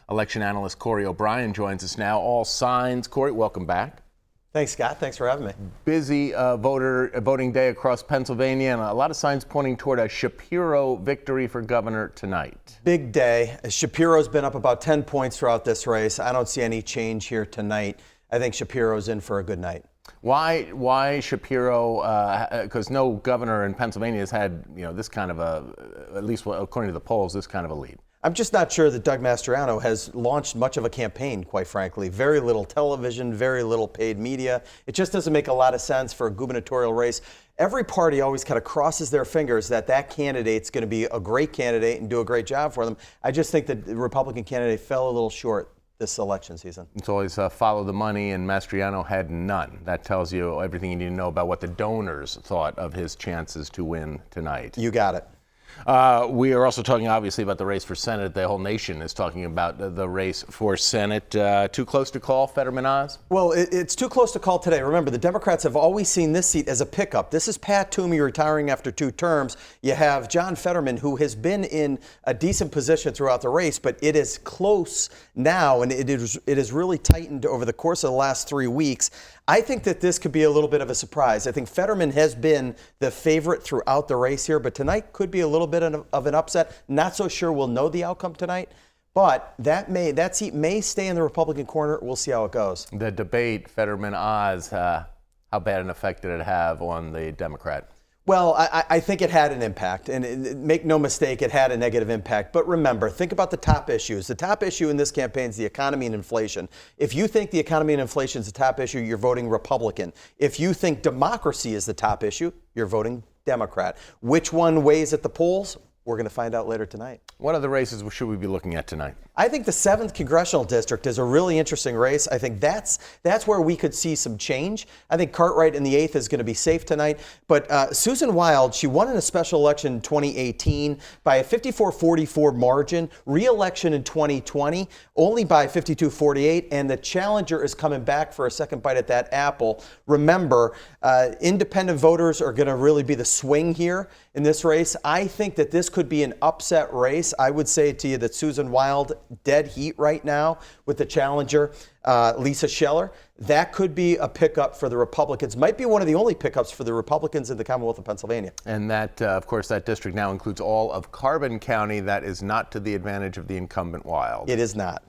Election analyst Corey O'Brien joins us now. All signs. Corey, welcome back. Thanks, Scott. Thanks for having me. Busy voting day across Pennsylvania, and a lot of signs pointing toward a Shapiro victory for governor tonight. Big day. Shapiro's been up about 10 points throughout this race. I don't see any change here tonight. I think Shapiro's in for a good night. Why Shapiro? Because no governor in Pennsylvania has had, this kind of at least according to the polls, this kind of a lead. I'm just not sure that Doug Mastriano has launched much of a campaign, quite frankly. Very little television, very little paid media. It just doesn't make a lot of sense for a gubernatorial race. Every party always kind of crosses their fingers that candidate's going to be a great candidate and do a great job for them. I just think that the Republican candidate fell a little short this election season. It's always follow the money, and Mastriano had none. That tells you everything you need to know about what the donors thought of his chances to win tonight. You got it. We are also talking, obviously, about the race for Senate. The whole nation is talking about the race for Senate. Too close to call, Fetterman-Oz? Well, it's too close to call today. Remember, the Democrats have always seen this seat as a pickup. This is Pat Toomey retiring after 2 terms. You have John Fetterman, who has been in a decent position throughout the race, but it is close now, and it is really tightened over the course of the last 3 weeks. I think that this could be a little bit of a surprise. I think Fetterman has been the favorite throughout the race here, but tonight could be a little bit of an upset. Not so sure we'll know the outcome tonight, but that seat may stay in the Republican corner. We'll see how it goes. The debate, Fetterman-Oz, how bad an effect did it have on the Democrat? Well, I think it had an impact, and make no mistake, it had a negative impact. But remember, think about the top issues. The top issue in this campaign is the economy and inflation. If you think the economy and inflation is the top issue, you're voting Republican. If you think democracy is the top issue, you're voting Democrat. Which one weighs at the polls? We're going to find out later tonight. What other races should we be looking at tonight? I think the 7th Congressional District is a really interesting race. I think that's where we could see some change. I think Cartwright in the 8th is going to be safe tonight. But Susan Wild, she won in a special election in 2018 by a 54-44 margin, re-election in 2020 only by 52-48, and the challenger is coming back for a second bite at that apple. Remember, independent voters are going to really be the swing here in this race. I think that this could be an upset race. I would say to you that Susan Wild, dead heat right now with the challenger, Lisa Scheller. That could be a pickup for the Republicans. Might be one of the only pickups for the Republicans in the Commonwealth of Pennsylvania. And that, of course, that district now includes all of Carbon County. That is not to the advantage of the incumbent Wild. It is not.